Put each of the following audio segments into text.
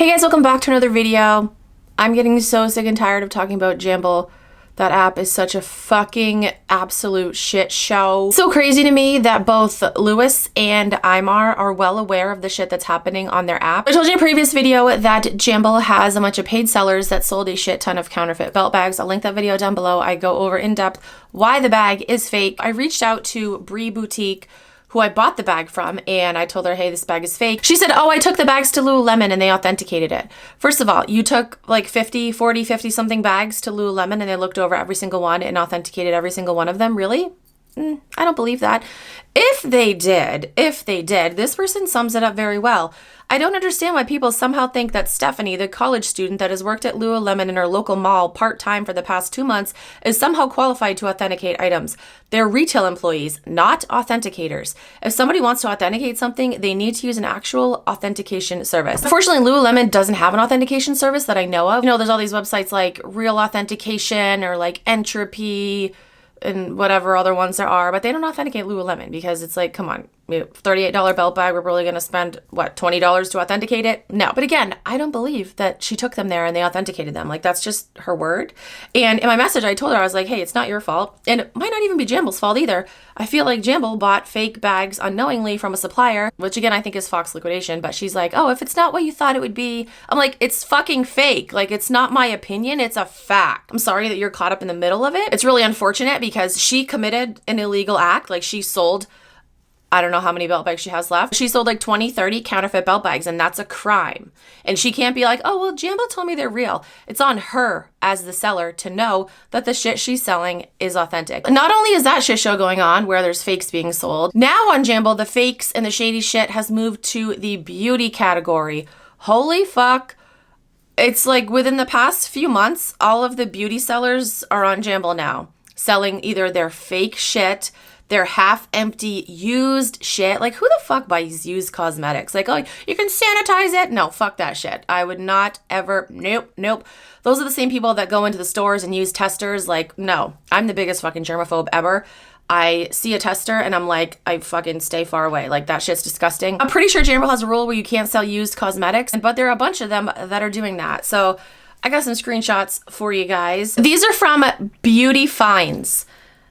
Hey guys, welcome back to another video. I'm getting so sick and tired of talking about Jamble. That app is such a fucking absolute shit show. So crazy to me that both Lewis and Imar are well aware of the shit that's happening on their app. I told you in a previous video that Jamble has a bunch of paid sellers that sold a shit ton of counterfeit belt bags. I'll link that video down below. I go over in depth why the bag is fake. I reached out to Brie Boutique, who I bought the bag from, and I told her, hey, this bag is fake. She said, oh, I took the bags to Lululemon and they authenticated it. First of all, you took like 50 something bags to Lululemon and they looked over every single one and authenticated every single one of them? Really? I don't believe that. If they did, this person sums it up very well. I don't understand why people somehow think that Stephanie, the college student that has worked at Lululemon in her local mall part-time for the past 2 months, is somehow qualified to authenticate items. They're retail employees, not authenticators. If somebody wants to authenticate something, they need to use an actual authentication service. Unfortunately, Lululemon doesn't have an authentication service that I know of. You know, there's all these websites like Real Authentication or like Entropy and whatever other ones there are, but they don't authenticate Lululemon because it's like, come on, $38 belt bag, we're really gonna spend, what, $20 to authenticate it? No. But again, I don't believe that she took them there and they authenticated them. Like, that's just her word. And in my message, I told her, I was like, hey, it's not your fault. And it might not even be Jamble's fault either. I feel like Jamble bought fake bags unknowingly from a supplier, which again, I think is Fox liquidation. But she's like, oh, if it's not what you thought it would be, I'm like, it's fucking fake. Like, it's not my opinion, it's a fact. I'm sorry that you're caught up in the middle of it. It's really unfortunate because she committed an illegal act. Like, she sold, I don't know how many belt bags she has left. She sold like 20, 30 counterfeit belt bags, and that's a crime. And she can't be like, oh, well, Jamble told me they're real. It's on her as the seller to know that the shit she's selling is authentic. Not only is that shit show going on where there's fakes being sold, now on Jamble, the fakes and the shady shit has moved to the beauty category. Holy fuck. It's like within the past few months, all of the beauty sellers are on Jamble now, selling either their fake shit, their half-empty used shit. Like, who the fuck buys used cosmetics? Like, oh, you can sanitize it? No, fuck that shit. I would not ever, nope. Those are the same people that go into the stores and use testers. Like, no, I'm the biggest fucking germaphobe ever. I see a tester and I'm like, I fucking stay far away. Like, that shit's disgusting. I'm pretty sure Jamble has a rule where you can't sell used cosmetics, but there are a bunch of them that are doing that. So I got some screenshots for you guys. These are from Beauty Finds.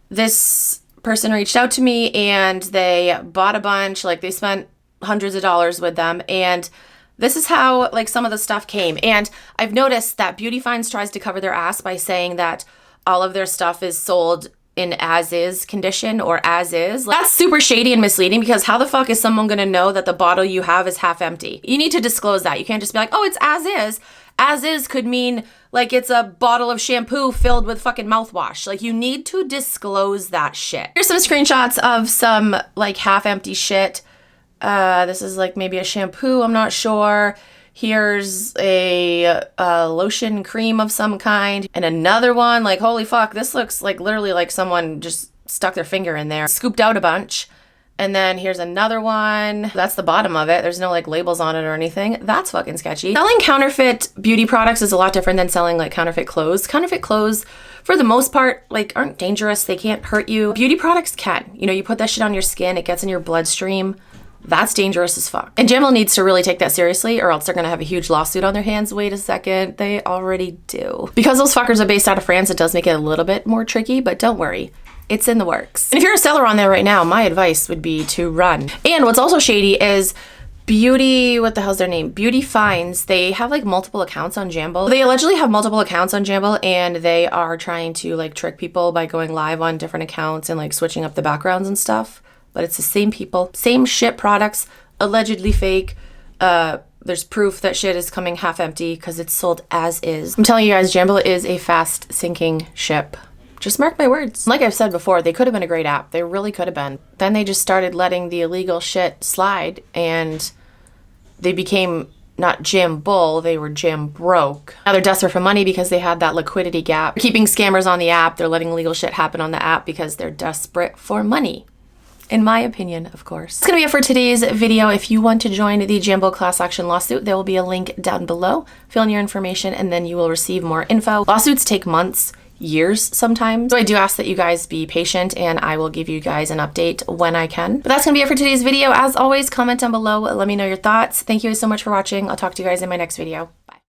This person reached out to me and they bought a bunch, like they spent hundreds of dollars with them, and this is how like some of the stuff came. And I've noticed that Beauty Finds tries to cover their ass by saying that all of their stuff is sold in as-is condition or as-is. That's super shady and misleading because how the fuck is someone gonna know that the bottle you have is half empty? You need to disclose that. You can't just be like, oh, it's as-is. As-is could mean like it's a bottle of shampoo filled with fucking mouthwash. Like, you need to disclose that shit. Here's some screenshots of some like half-empty shit. This is like maybe a shampoo, I'm not sure. Here's a lotion cream of some kind. And another one, like, holy fuck, this looks like literally like someone just stuck their finger in there, scooped out a bunch. And then here's another one. That's the bottom of it. There's no like labels on it or anything. That's fucking sketchy. Selling counterfeit beauty products is a lot different than selling like counterfeit clothes. Counterfeit clothes, for the most part, like aren't dangerous. They can't hurt you. Beauty products can. You know, you put that shit on your skin, it gets in your bloodstream. That's dangerous as fuck. And Jamble needs to really take that seriously or else they're gonna have a huge lawsuit on their hands. Wait a second, they already do. Because those fuckers are based out of France, it does make it a little bit more tricky, but don't worry. It's in the works. And if you're a seller on there right now, my advice would be to run. And what's also shady is what the hell's their name? Beauty Finds. They have like multiple accounts on Jamble. They allegedly have multiple accounts on Jamble and they are trying to like trick people by going live on different accounts and like switching up the backgrounds and stuff. But it's the same people, same shit products, allegedly fake. There's proof that shit is coming half empty because it's sold as is. I'm telling you guys, Jamble is a fast sinking ship. Just mark my words. Like I've said before, they could have been a great app. They really could have been. Then they just started letting the illegal shit slide and they became not Jamble, they were jam broke. Now they're desperate for money because they had that liquidity gap. They're keeping scammers on the app. They're letting illegal shit happen on the app because they're desperate for money. In my opinion, of course. That's gonna be it for today's video. If you want to join the Jamble class action lawsuit, there will be a link down below. Fill in your information and then you will receive more info. Lawsuits take months. years sometimes. So I do ask that you guys be patient, and I will give you guys an update when I can. But that's gonna be it for today's video. As always, comment down below, let me know your thoughts. Thank you guys so much for watching. I'll talk to you guys in my next video.